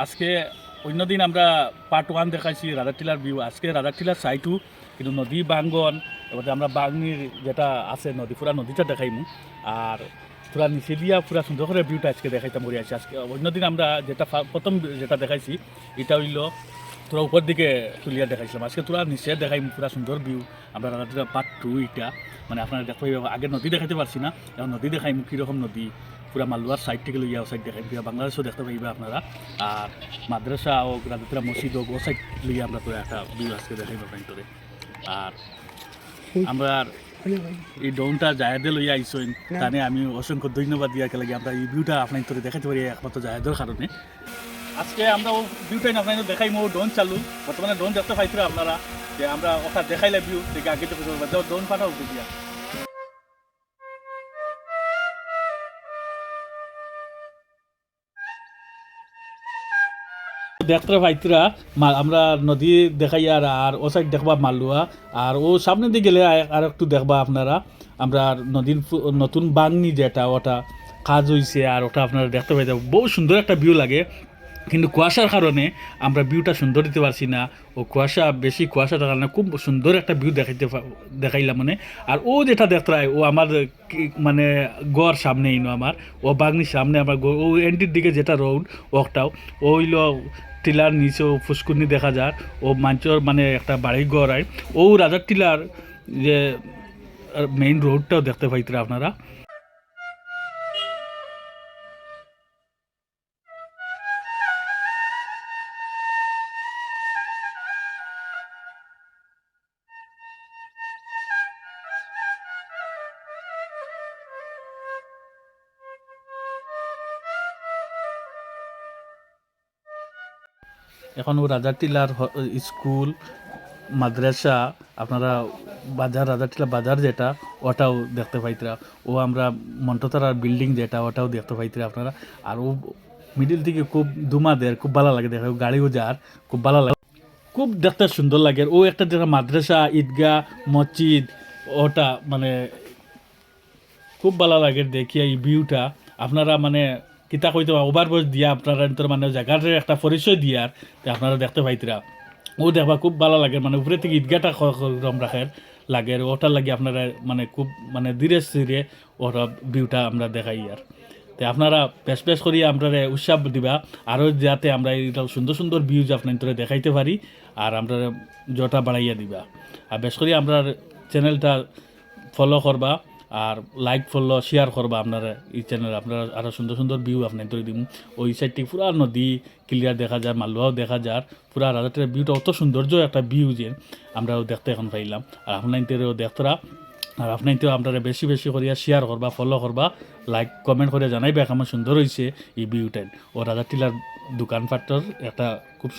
আজকে অন্যদিন আমরা পার্ট 1 দেখাইছি রাজারটিলার ভিউ, আজকে রাজারটিলার সাইটু কিন্তু নদী বাঙ্গন, এবার আমরা বাগনির যেটা আছে নদী, পুরা নদীটা দেখাইমু। আর পুরা নিচে দিয়া পুরা সুন্দর করে ভিউটা আজকে দেখাইতাম করে আছি। আজকে অন্যদিন আমরা যেটা প্রথম যেটা দেখাইছি এটা হইল তোরা উপর দিকে তুলিয়া দেখাইছিলাম, আজকে তোরা নিচে দেখাই পুরা সুন্দর ভিউ। আমরা রাজারটিলা পার্ট 2 এটা, মানে আপনারা দেখতে পাইবা। আগে নদী দেখাইতে পারছি না, এখন নদী দেখাইমু কীরকম নদী, পুরা মালুয়ার সাইড থেকে লইয়া ও সাইড দেখাই, পুরা বাংলাদেশও দেখতে পাইবা আপনারা। আর মাদ্রাসা ও রাজারটিলা মসজিদ হোক ও সাইড লইয়া আমরা তো একটা ভিউ আজকে দেখাইবা আপনার তোরে। আর আমরা এই ডোনটা জায়দে লইয়া আইসইন, তানে আমি অসংখ্য ধন্যবাদ দিয়া লাগে আমরা এই ভিউটা আপনার তোরে দেখাতে পারি একমাত্র জায়দের কারণে। আজকে আমরা ও ভিউটাই আপনার দেখাইমো, ডোন চালু বর্তমানে ডোন দেখতে পাইছিল আপনারা, যে আমরা ওখানে দেখাইলে ভিউ দেখে আগে তো ডোন পাঠাও দিয়া। দেখতে পাইতরা আমরা নদী দেখাই, আর ও সাইড দেখবা মালুয়া, আর ও সামনে দিয়ে গেলে আর একটু দেখবা আপনারা আমরা নদীর নতুন বাংনি যেটা ওটা কাজ হয়েছে, আর ওটা আপনারা দেখতে পাই যাবেন। বহু সুন্দর একটা ভিউ লাগে, কিন্তু কুয়াশার কারণে আমরা ভিউটা সুন্দর দিতে পারছি না। ও কুয়াশা বেশি, কুয়াশার কারণে খুব সুন্দর একটা ভিউ দেখাইলাম মানে। আর ও যেটা দেখতে ও আমার মানে গড় সামনেই নো আমার, ও বাগনির সামনে আমার ও এন্ডির দিকে যেটা রোড ওটাও ও হইল টিলার নিচেও ফুসকুনি দেখা যায়, ও মাঞ্চর মানে একটা বাড়ির গড় আয়, ও রাজার টিলার যে মেইন রোডটাও দেখতে পাইতরা আপনারা। এখন ও রাজারটিলার স্কুল মাদ্রাসা আপনারা বাজার, রাজারটিলা বাজার যেটা ওটাও দেখতে পাইতরা। ও আমরা মন্টতারার বিল্ডিং যেটা ওটাও দেখতে পাইতরা আপনারা। আর ও মিডিল থেকে খুব ধুমাদের খুব ভালো লাগে দেখা, গাড়িও যার খুব ভালো লাগে, খুব দেখতে সুন্দর লাগে। ও একটা যেটা মাদ্রাসা ঈদগাহ মসজিদ ওটা মানে খুব ভালো লাগে দেখিয়া এই ভিউটা। আপনারা মানে কিতা কইতে ওভার বয়স দিয়া আপনারা মানে জায়গার একটা পরিচয় দিয়ার আপনারা দেখতে পাইতরা। ও দেখবা খুব ভালো লাগে, মানে উপরে থেকে ঈদগাহটা রম রাখার লাগে, ওটার লাগে আপনারা মানে খুব মানে ধীরে ধীরে ওটা ভিউটা আমরা দেখাই। আর তো আপনারা বেশ বেশ করি আপনারা উৎসাহ দিবা আরও, যাতে আমরা এটা সুন্দর সুন্দর ভিউজ আপনার দেখাইতে পারি, আর আমরা জটা বাড়াইয়া দিবা। আর বেশ করি আমরা চ্যানেলটা ফলো করবা, আর লাইক ফলো শেয়ার করবা আপনারা এই চ্যানেল। আপনারা আরও সুন্দর সুন্দর ভিউ আপনার তৈরি দিন। ওই সাইডটি পুরা নদী ক্লিয়ার দেখা যায়, মালুয়াও দেখা যায়, পুরা রাজারটিলার ভিউটা অত সৌন্দর্য একটা ভিউ যে আমরাও দেখতে এখন পাইলাম। আর আপনাদেরও দেখতরা, আর আপনাদেরও আপনারা বেশি বেশি করিয়া শেয়ার করবা, ফলো করবা, লাইক কমেন্ট করে জানাইবে আমার সুন্দর হয়েছে এই ভিউটাই। ও রাজারটিলার দোকানপাটর একটা খুব